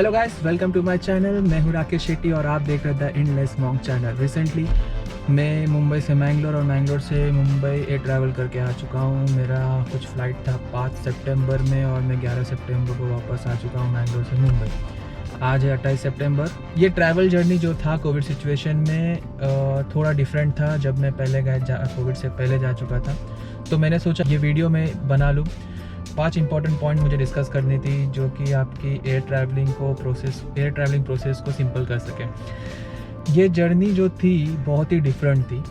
Hello guys, welcome to my channel. मैं हूं राकेश शेट्टी और आप देख रहे थे इंडलेस मॉन्क चैनल। रिसेंटली मैं मुंबई से मैंगलोर और मैंगलोर से मुंबई एयर ट्रैवल करके आ चुका हूं। मेरा कुछ फ़्लाइट था 5 सितंबर में और मैं 11 सितंबर को वापस आ चुका हूं मैंगलोर से मुंबई। आज है 28 सितंबर। ये ट्रैवल जर्नी जो था कोविड सिचुएशन में थोड़ा डिफरेंट था। जब मैं पहले कोविड से पहले जा चुका था तो मैंने सोचा ये वीडियो में बना लूँ। 5 इंपॉर्टेंट पॉइंट मुझे डिस्कस करनी थी जो कि आपकी एयर ट्रैवलिंग प्रोसेस को सिंपल कर सके। ये जर्नी जो थी बहुत ही डिफरेंट थी।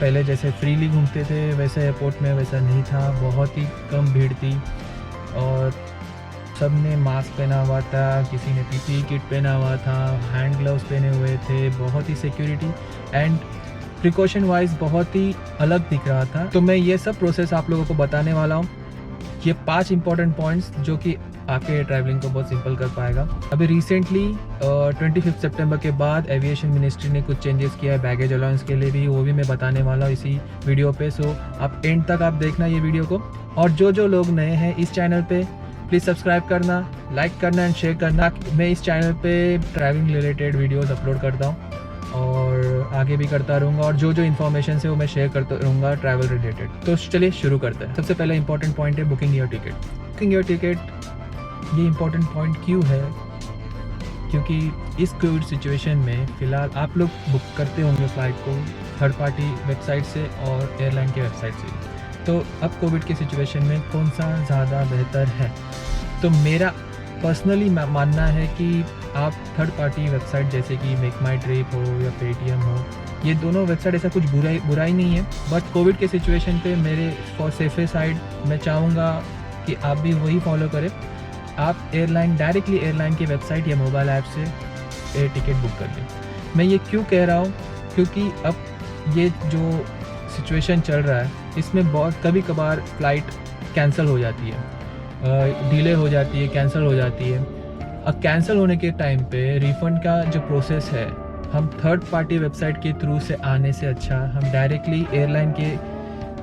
पहले जैसे फ्रीली घूमते थे वैसे एयरपोर्ट में वैसा नहीं था। बहुत ही कम भीड़ थी और सब ने मास्क पहना हुआ था, किसी ने पीपीई किट पहना हुआ था, हैंड ग्लव्स पहने हुए थे। बहुत ही सिक्योरिटी एंड प्रिकॉशन वाइज बहुत ही अलग दिख रहा था। तो मैं ये सब प्रोसेस आप लोगों को बताने वाला हूँ। ये 5 इंपॉर्टेंट पॉइंट्स जो कि आपके ट्रैवलिंग को बहुत सिंपल कर पाएगा। अभी रिसेंटली 25 सितंबर के बाद एविएशन मिनिस्ट्री ने कुछ चेंजेस किया है बैगेज अलाउंस के लिए भी, वो भी मैं बताने वाला हूँ इसी वीडियो पे। सो आप एंड तक आप देखना ये वीडियो को। और जो लोग नए हैं इस चैनल पे प्लीज़ सब्सक्राइब करना, लाइक करना एंड शेयर करना। मैं इस चैनल पे ट्रैवलिंग रिलेटेड वीडियोज़ अपलोड करता हूँ और आगे भी करता रहूँगा और जो इन्फॉर्मेशन है वो मैं शेयर करता रहूँगा ट्रैवल रिलेटेड। तो चलिए शुरू करते हैं। सबसे पहले इंपॉर्टेंट पॉइंट है booking your ticket. Booking your ticket ये इंपॉर्टेंट पॉइंट क्यों है? क्योंकि इस कोविड सिचुएशन में फ़िलहाल आप लोग बुक करते होंगे फ़्लाइट को थर्ड पार्टी वेबसाइट से और एयरलाइन के वेबसाइट से। तो अब कोविड के सिचुएशन में कौन सा ज़्यादा बेहतर है? तो मेरा पर्सनली मानना है कि आप थर्ड पार्टी वेबसाइट जैसे कि मेक माई ट्रिप हो या पेटीएम हो, ये दोनों वेबसाइट ऐसा कुछ बुराई नहीं है। बट कोविड के सिचुएशन पे मेरे फॉर सेफर साइड मैं चाहूँगा कि आप भी वही फॉलो करें। आप डायरेक्टली एयरलाइन की वेबसाइट या मोबाइल ऐप से एयर टिकट बुक कर लें। मैं ये क्यों कह रहा हूँ? क्योंकि अब ये जो सिचुएशन चल रहा है इसमें बहुत कभी कभार फ़्लाइट कैंसिल हो जाती है, डिले हो जाती है, कैंसिल हो जाती है। अब कैंसिल होने के टाइम पे रिफ़ंड का जो प्रोसेस है, हम थर्ड पार्टी वेबसाइट के थ्रू से आने से अच्छा हम डायरेक्टली एयरलाइन के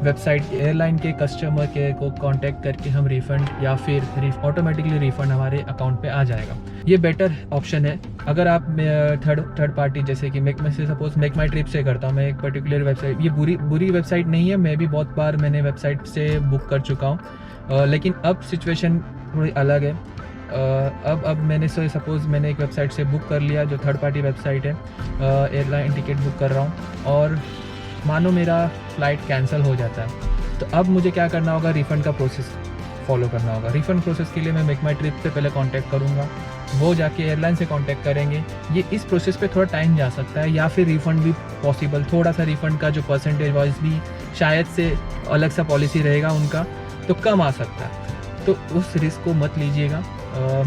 वेबसाइट एयरलाइन के कस्टमर केयर को कांटेक्ट करके हम रिफ़ंड या फिर ऑटोमेटिकली रिफ़ंड हमारे अकाउंट पे आ जाएगा। ये बेटर ऑप्शन है। अगर आप थर्ड पार्टी जैसे कि मेक माई ट्रिप से करता हूँ मैं एक पर्टिकुलर वेबसाइट, ये बुरी वेबसाइट नहीं है। मैं भी बहुत बार मैंने वेबसाइट से बुक कर चुका हूँ, लेकिन अब सिचुएशन थोड़ी अलग है। अब मैंने सपोज़ मैंने एक वेबसाइट से बुक कर लिया जो थर्ड पार्टी वेबसाइट है, एयरलाइन टिकट बुक कर रहा हूँ और मानो मेरा फ़्लाइट कैंसिल हो जाता है तो अब मुझे क्या करना होगा? रिफ़ंड का प्रोसेस फॉलो करना होगा। रिफ़ंड प्रोसेस के लिए मैं मेक माई ट्रिप से पहले कांटेक्ट करूँगा, वो जाके एयरलाइन से कांटेक्ट करेंगे। ये इस प्रोसेस पे थोड़ा टाइम जा सकता है या फिर रिफ़ंड भी पॉसिबल, थोड़ा सा रिफ़ंड का जो परसेंटेज वाइज भी शायद से अलग सा पॉलिसी रहेगा उनका, तो कम आ सकता है। तो उस रिस्क को मत लीजिएगा,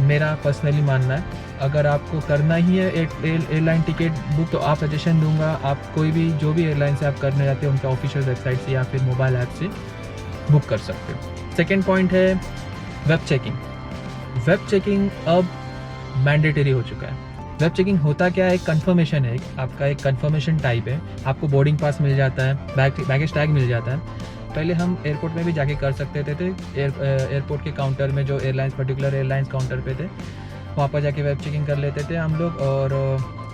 मेरा पर्सनली मानना है। अगर आपको करना ही है एयरलाइन टिकट बुक तो आप सजेशन दूंगा आप कोई भी जो भी एयरलाइन से आप करने जाते हो उनके ऑफिशियल वेबसाइट से या फिर मोबाइल ऐप से बुक कर सकते हो। सेकेंड पॉइंट है वेब चेकिंग। वेब चेकिंग अब मैंडेटरी हो चुका है। वेब चेकिंग होता क्या है? एक कंफर्मेशन है, आपका एक कंफर्मेशन टाइप है। आपको बोर्डिंग पास मिल जाता है, बैगेज टैग मिल जाता है। पहले हम एयरपोर्ट में भी जाके कर सकते थे एयरपोर्ट के काउंटर में जो पर्टिकुलर एयरलाइंस काउंटर पे थे वहाँ पर जाके वेब चेकिंग कर लेते थे हम लोग और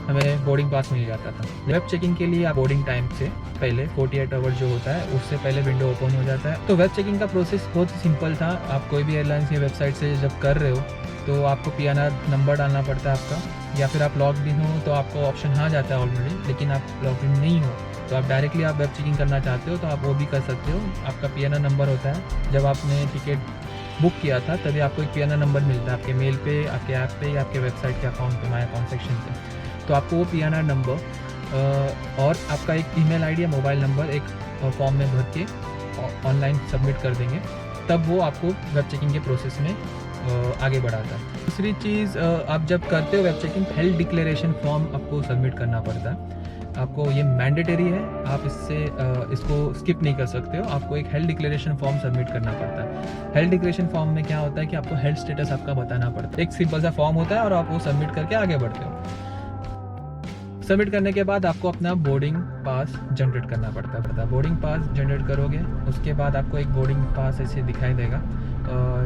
हमें बोर्डिंग पास मिल जाता था। वेब चेकिंग के लिए आप बोर्डिंग टाइम से पहले 48 आवर्स जो होता है उससे पहले विंडो ओपन हो जाता है। तो वेब चेकिंग का प्रोसेस बहुत सिंपल था। आप कोई भी एयरलाइंस की वेबसाइट से जब कर रहे हो तो आपको PNR नंबर डालना पड़ता है आपका, या फिर आप लॉग इन हो तो आपको ऑप्शन आ जाता है ऑलरेडी, लेकिन आप लॉग इन नहीं हो तो आप डायरेक्टली आप वेब चेकिंग करना चाहते हो तो आप वो भी कर सकते हो। आपका PNR नंबर होता है, जब आपने टिकट बुक किया था तभी आपको एक PNR नंबर मिलता है आपके मेल पे, आपके ऐप पे या आपके वेबसाइट के अकाउंट पे, माई अकाउंट सेक्शन पे। तो आपको वो PNR नंबर और आपका एक ईमेल आईडी या मोबाइल नंबर एक फॉर्म में भर के ऑनलाइन सबमिट कर देंगे, तब वो आपको वेब चेकिंग के प्रोसेस में आगे बढ़ाता है। दूसरी चीज़, आप जब करते हो web checking health declaration form आपको सबमिट करना पड़ता है। आपको ये मैंडेटरी है, आप इसको स्किप नहीं कर सकते हो। आपको एक हेल्थ डिक्लेरेशन फॉर्म सबमिट करना पड़ता है। हेल्थ डिक्लेरेशन फॉर्म में क्या होता है कि आपको हेल्थ स्टेटस आपका बताना पड़ता है। एक सिंपल सा फॉर्म होता है और आप वो सबमिट करके आगे बढ़ते हो। सबमिट करने के बाद आपको अपना बोर्डिंग पास जनरेट करना पड़ता है। बोर्डिंग पास जनरेट करोगे उसके बाद आपको एक बोर्डिंग पास ऐसे दिखाई देगा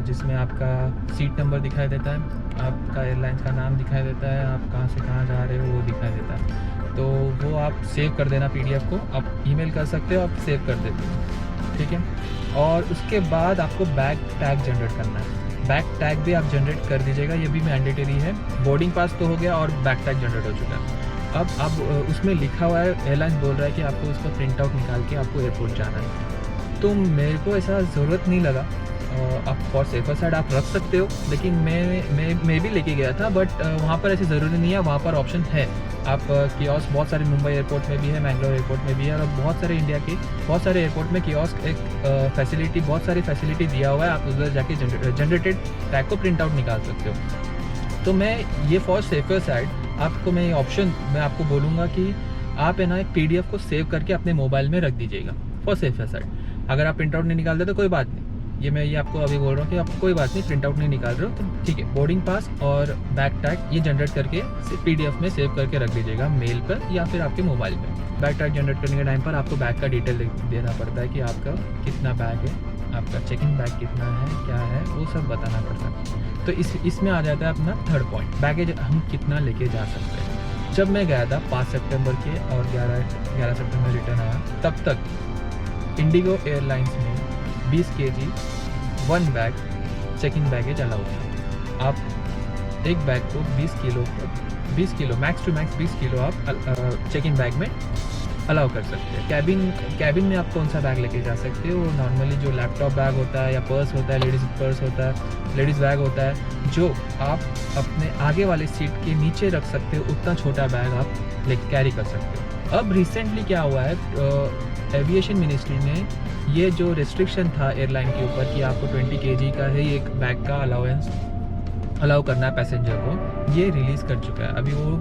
जिसमें आपका सीट नंबर दिखाई देता है, आपका एयरलाइंस का नाम दिखाई देता है, आप कहाँ से कहाँ जा रहे हो वो दिखाई देता है। तो वो आप सेव कर देना PDF को, आप ईमेल कर सकते हो, आप सेव कर देते हो, ठीक है। और उसके बाद आपको बैग टैग जनरेट करना है। बैग टैग भी आप जनरेट कर दीजिएगा, ये भी मैंडेटरी है। बोर्डिंग पास तो हो गया और बैग टैग जनरेट हो चुका है। अब उसमें लिखा हुआ है, एयरलाइंस बोल रहा है कि आपको उसका प्रिंट आउट निकाल के आपको एयरपोर्ट जाना है। तो मेरे को ऐसा ज़रूरत नहीं लगा। आप फॉर सेफर साइड आप रख सकते हो, लेकिन मैं भी लेके गया था, बट वहाँ पर ऐसी ज़रूरी नहीं है। वहाँ पर ऑप्शन है, आप कियोस्क बहुत सारे मुंबई एयरपोर्ट में भी है, मैंगलोर एयरपोर्ट में भी है, और बहुत सारे इंडिया के बहुत सारे एयरपोर्ट में कियोस्क एक फैसिलिटी, बहुत सारी फैसिलिटी दिया हुआ है। आप उधर जाके जनरेटेड टैग को प्रिंट आउट निकाल सकते हो। तो मैं ये फॉर सेफर साइड आपको मैं ऑप्शन मैं आपको बोलूँगा कि आप है ना एक PDF को सेव करके अपने मोबाइल में रख दीजिएगा फॉर सेफर साइड। अगर आप प्रिंट आउट नहीं निकालते तो कोई बात नहीं, मैं आपको अभी बोल रहा हूँ कि आप कोई बात नहीं, प्रिंट आउट नहीं निकाल रहे हो तो ठीक है। बोर्डिंग पास और बैग टैग ये जनरेट करके PDF में सेव करके रख दीजिएगा, मेल पर या फिर आपके मोबाइल में। बैग टैग जनरेट करने के टाइम पर आपको बैग का डिटेल देना पड़ता है कि आपका कितना बैग है, आपका चेकिंग बैग कितना है, क्या है, वो सब बताना पड़ता है। तो इसमें आ जाता है अपना थर्ड पॉइंट, बैगेज हम कितना लेके जा सकते हैं। जब मैं गया था 5 सितंबर के और 11 सितंबर रिटर्न आया, तब तक इंडिगो एयरलाइंस में 20 kg 1 bag checking baggage allow है। आप एक बैग को 20 kilo max to max 20 kilo आप चेकिंग बैग में अलाउ कर सकते हैं। कैबिन में आप कौन सा बैग लेके जा सकते हो? नॉर्मली जो लैपटॉप बैग होता है या पर्स होता है, लेडीज़ पर्स होता है, लेडीज़ बैग होता है, जो आप अपने आगे वाले सीट के नीचे रख सकते हो, उतना छोटा बैग आप लेके कैरी कर सकते हो। अब रिसेंटली क्या हुआ है, एविएशन मिनिस्ट्री ने ये जो रिस्ट्रिक्शन था एयरलाइन के ऊपर कि आपको 20 kg का ही एक बैग का अलाउ करना है पैसेंजर को, ये रिलीज़ कर चुका है। अभी वो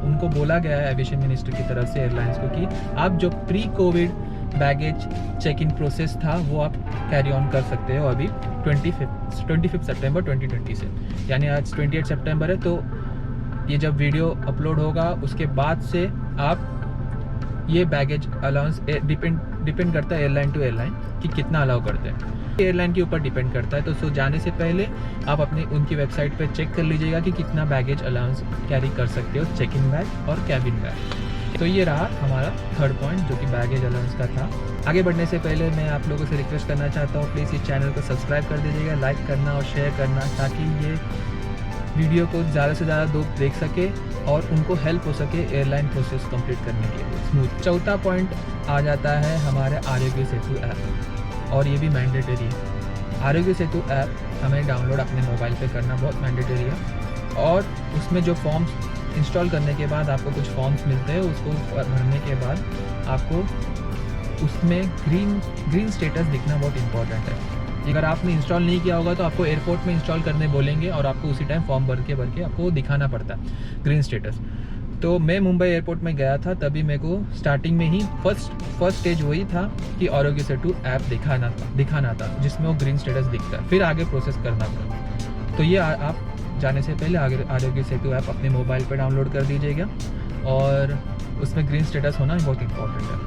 उनको बोला गया है एविएशन मिनिस्टर की तरफ से एयरलाइंस को कि आप जो pre covid baggage check in process था वो आप कैरी ऑन कर सकते हो अभी 25 सितंबर 2020 से। यानी आज 28 सितंबर है, तो ये जब वीडियो अपलोड होगा उसके बाद से आप ये बैगेज अलाउंस डिपेंड करता है एयरलाइन टू एयरलाइन कि कितना अलाउ करते हैं, एयरलाइन के ऊपर डिपेंड करता है। तो सो जाने से पहले आप अपने उनकी वेबसाइट पे चेक कर लीजिएगा कि कितना बैगेज अलाउंस कैरी कर सकते हो, चेक इन बैग और कैबिन बैग। तो ये रहा हमारा थर्ड पॉइंट जो कि बैगेज अलाउंस का था। आगे बढ़ने से पहले मैं आप लोगों से रिक्वेस्ट करना चाहता हूँ, प्लीज़ इस चैनल को सब्सक्राइब कर दीजिएगा, लाइक करना और शेयर करना, ताकि ये वीडियो को ज़्यादा से ज़्यादा लोग देख सके और उनको हेल्प हो सके एयरलाइन प्रोसेस कंप्लीट करने के लिए स्मूथ। चौथा पॉइंट आ जाता है हमारे आरोग्य सेतु ऐप, और ये भी मैंडेटरी है। आरोग्य सेतु ऐप हमें डाउनलोड अपने मोबाइल पे करना बहुत मैंडेटरी है, और उसमें जो फॉर्म्स इंस्टॉल करने के बाद आपको कुछ फॉर्म्स मिलते हैं, उसको भरने के बाद आपको उसमें ग्रीन स्टेटस दिखना बहुत इंपॉर्टेंट है। अगर आपने इंस्टॉल नहीं किया होगा तो आपको एयरपोर्ट में इंस्टॉल करने बोलेंगे और आपको उसी टाइम फॉर्म भर के आपको दिखाना पड़ता है ग्रीन स्टेटस। तो मैं मुंबई एयरपोर्ट में गया था, तभी मेरे को स्टार्टिंग में ही फर्स्ट स्टेज वही था कि आरोग्य सेतु ऐप दिखाना था जिसमें वो ग्रीन स्टेटस दिखता है, फिर आगे प्रोसेस करना पड़ता। तो ये आप जाने से पहले आरोग्य सेतु ऐप अपने मोबाइल पर डाउनलोड कर दीजिएगा, और उसमें ग्रीन स्टेटस होना बहुत इंपॉर्टेंट है।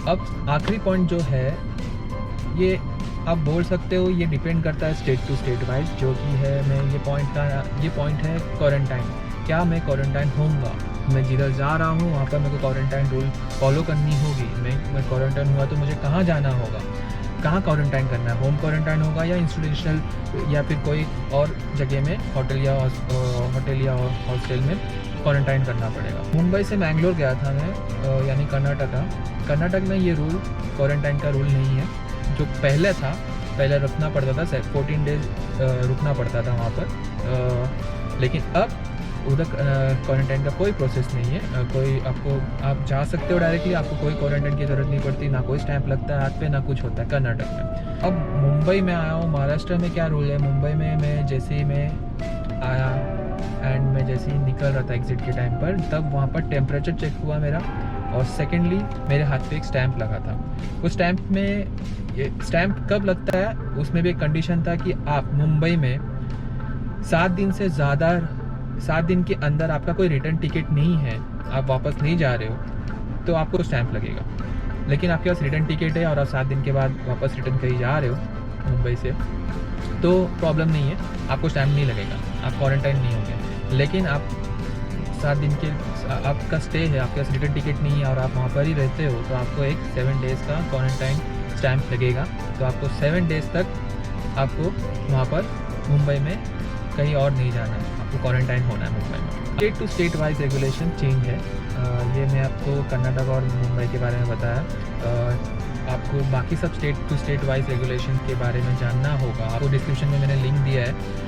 अब आखिरी पॉइंट जो है, ये आप बोल सकते हो ये डिपेंड करता है स्टेट टू स्टेट वाइज, जो कि है ये पॉइंट है क्वारंटाइन। क्या मैं क्वारंटाइन होऊंगा? मैं जिधर जा रहा हूँ वहाँ पर मेरे को क्वारंटाइन रूल फॉलो करनी होगी। मैं क्वारंटाइन हुआ तो मुझे कहाँ जाना होगा, कहाँ क्वारंटाइन करना है, होम क्वारंटाइन होगा या इंस्टीट्यूशनल या फिर कोई और जगह में होटल या हॉस्टल में क्वारंटाइन करना पड़ेगा। मुंबई से मैंगलोर गया था मैं, यानी कर्नाटक में ये रूल क्वारंटाइन का रूल नहीं है। जो पहले रुकना पड़ता था, 14 डेज रुकना पड़ता था वहाँ पर, लेकिन अब उधर क्वारंटाइन का कोई प्रोसेस नहीं है। आप जा सकते हो डायरेक्टली, आपको कोई क्वारंटाइन की ज़रूरत नहीं पड़ती, ना कोई स्टैंप लगता है हाथ पे, ना कुछ होता है कर्नाटक में। अब मुंबई में आया हूँ, महाराष्ट्र में क्या रूल है। मुंबई में मैं जैसे ही मैं आया एंड मैं जैसे ही निकल रहा था एग्जिट के टाइम पर, तब वहाँ पर टेम्परेचर चेक हुआ मेरा, और सेकेंडली मेरे हाथ पे एक स्टैंप लगा था। उस स्टैंप कब लगता है, उसमें भी एक कंडीशन था कि आप मुंबई में 7 दिन के अंदर आपका कोई रिटर्न टिकट नहीं है, आप वापस नहीं जा रहे हो, तो आपको स्टैंप लगेगा। लेकिन आपके पास रिटर्न टिकट है और आप 7 दिन के बाद वापस रिटर्न कहीं जा रहे हो, मुंबई से, तो प्रॉब्लम नहीं है, आपको टाइम नहीं लगेगा, आप क्वारंटाइन नहीं होंगे। लेकिन आप 7 दिन के आपका स्टे है, आपके पास रिटर्न टिकट नहीं है और आप वहाँ पर ही रहते हो, तो आपको एक 7 डेज़ का क्वारंटाइन स्टैम्प लगेगा। तो आपको 7 डेज़ तक आपको वहाँ पर मुंबई में कहीं और नहीं जाना है, आपको क्वारंटाइन होना है मुंबई में। State to state wise regulation change है। ये मैं आपको कर्नाटक और मुंबई के बारे में बताया। आपको बाकी सब state to state wise regulation के बारे में जानना होगा, आपको डिस्क्रिप्शन में मैंने लिंक दिया है।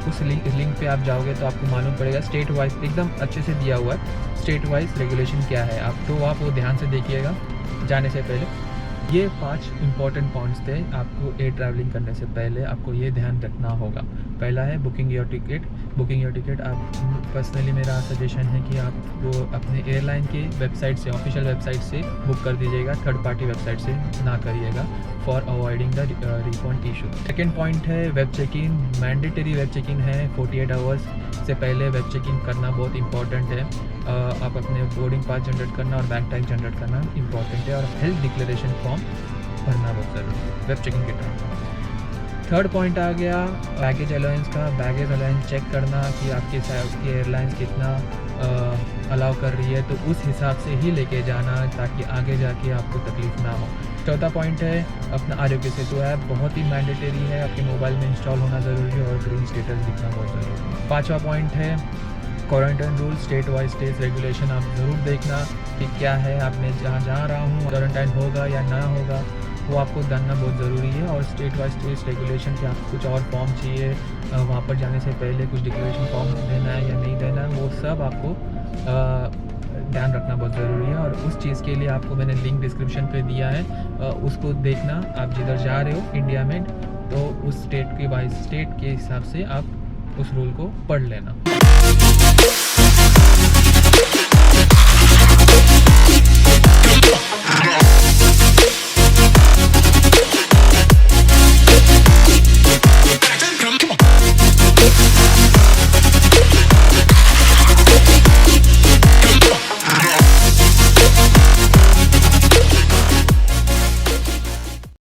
उस लिंक पे आप जाओगे तो आपको मालूम पड़ेगा स्टेट वाइज एकदम अच्छे से दिया हुआ है स्टेट वाइज रेगुलेशन क्या है। आप वो ध्यान से देखिएगा जाने से पहले। ये 5 इंपॉर्टेंट पॉइंट्स थे आपको एयर ट्रैवलिंग करने से पहले आपको ये ध्यान रखना होगा। पहला है बुकिंग योर टिकट। आप पर्सनली मेरा सजेशन है कि आप वो अपने एयरलाइन के वेबसाइट से, ऑफिशियल वेबसाइट से बुक कर दीजिएगा, थर्ड पार्टी वेबसाइट से ना करिएगा, for avoiding the refund issue. Second point है web check in. Mandatory web check in है, 48 आवर्स से पहले वेब चेक इन करना बहुत इंपॉर्टेंट है। आप अपने बोर्डिंग पास जनरेट करना और बैंक टाइम जनरेट करना इंपॉर्टेंट है, और हेल्थ डिक्लेरेशन फॉर्म भरना बहुत ज़रूरी है वेब चेकिंग के टाइम। थर्ड पॉइंट आ गया बैगेज अलाउंस का। बैगेज अलाउंस चेक करना कि आपकी एयरलाइंस कितना अलाउ कर रही है, तो उस हिसाब से ही लेके जाना ताकि आगे जाके आपको तकलीफ ना हो। चौथा पॉइंट है अपना आरोग्य सेतु ऐप, बहुत ही मैंडेटरी है, आपके मोबाइल में इंस्टॉल होना ज़रूरी है और ग्रीन स्टेटस दिखना बहुत ज़रूरी है। पाँचवा पॉइंट है quarantine rule, state wise state regulation आप ज़रूर देखना कि क्या है, आपने जहाँ जा रहा हूँ क्वारंटाइन होगा या ना होगा, वो आपको जानना बहुत ज़रूरी है। और स्टेट वाइज स्टेट रेगुलेशन के आपको कुछ और फॉर्म चाहिए वहाँ पर जाने से पहले, कुछ डिक्लेरेशन फॉर्म देना है या नहीं देना है, वो सब आपको ध्यान रखना बहुत ज़रूरी है। और उस चीज़ के लिए आपको मैंने लिंक डिस्क्रिप्शन पे दिया है, उसको देखना। आप जिधर जा रहे हो इंडिया में, तो उस स्टेट के वाइज स्टेट के हिसाब से आप उस रूल को पढ़ लेना।